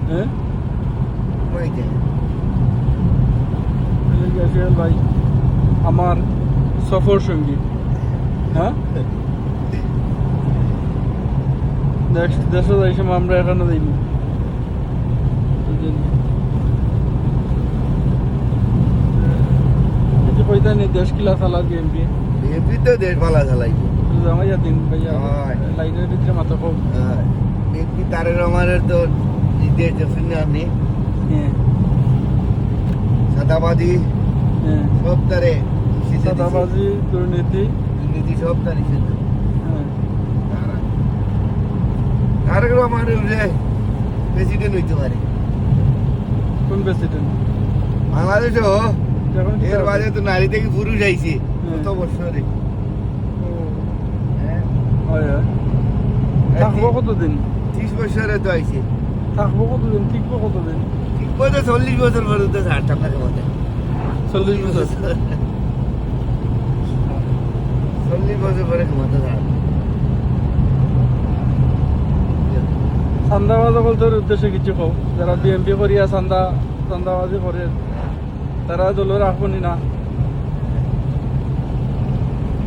হ্যাঁ ভাই আমার সফর সঙ্গী। হ্যাঁ দেশে যাই সময় আমরা এখানে যাইনি। কইতা নেই দেশ কিলা চালার বিএমপি বিএনপি তো দেশ ভালো চালাই জামাইয়া দিন ভাইয়া লাইনের ভিতরে মাথা কম। বিএনপি তারেক রহমানের তো নির্দেশ দেখছেন না আপনি? হ্যাঁ সাদাবাদী হ্যাঁ সব তারে সাদাবাজি দুর্নীতি দুর্নীতি সব তারে সিদ্ধ। হ্যাঁ তারেক রহমানের প্রেসিডেন্ট হইতে পারে কোন প্রেসিডেন্ট বাংলাদেশও। এখন কি এর হবে? বাদে তো নারী থেকে পুরুষ আইছে কত বছরে। ও, হ্যাঁ হয়, হয়। থাকবো কতদিন 30 বছরে তো আইছে। থাকবো কতদিন টিকবো কতদিন? ঠিক বলতে 40 বছর পর্যন্ত ছাড় টাকা মধ্যে 40 বছর 40 বছর পরে ক্ষমতা ছাড়। চান্দাবাজি বলতে উদ্দেশ্যে কিছু কও যারা বিএমপি করিয়া চান্দাবাজি করে তারা দল রাখবনি না,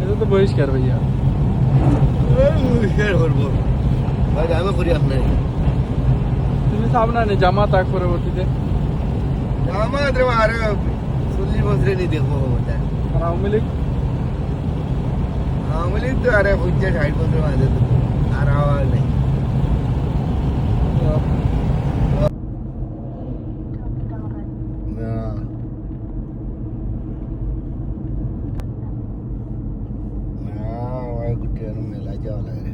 এটা তো বহিষ্কার ভাইয়া। করবো ভাই আমি করি আপনার তুমি সামনে নি জামা তাক পরবর্তীতে আমার আরো 40 বছরে নি দেখবো ক্ষমতা। আর আওয়ামী লীগ আওয়ামী লীগ তো আরে 50-60 বছর মাঝে আর আওয়াজ নেই। মেলা যাওয়া লাগে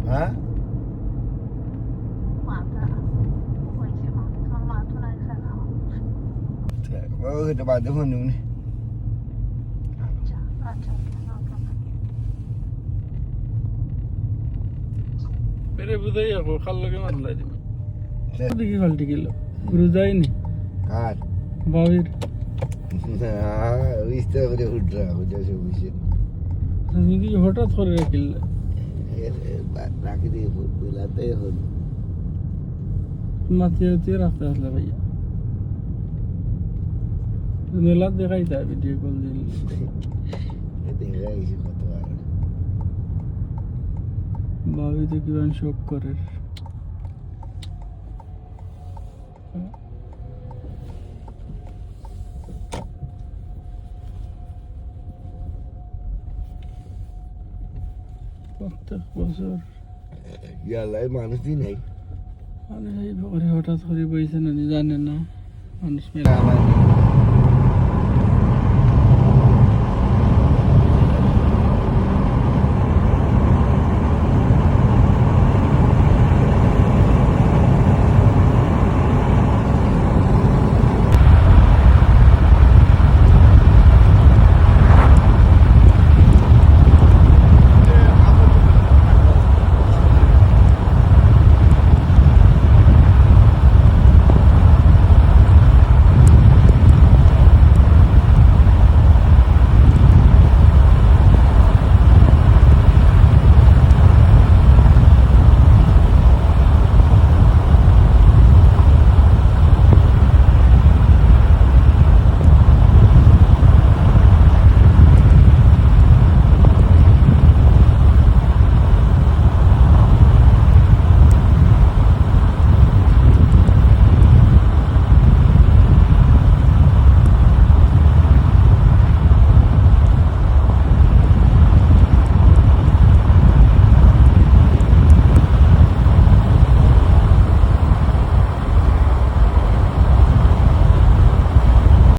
হ্যাঁ ওটা বাদে ফোন নেই পেরে বুঝাই যাবো খাল লগে মারলাই দিবে দেখি খালটি কিলো ঘুরে যায়নি কার বাবির ইস্তা করে উঠরা বুঝে বুঝে তুমি কি হঠাৎ করে রাখিল রাখি দিয়ে বুলাতে হল মাতিয়ে রাখতে আসলে ভাইয়া মেলা দেখাই যায় ভিডিও কল দিল দেখাইছি কত আর বাবি তো কিমান শোক করে প্রত্যেক বছর ইয়ালাই মানুষই নাই মানে এই হঠাৎ করে বইছে না জানে না মানুষ মেলা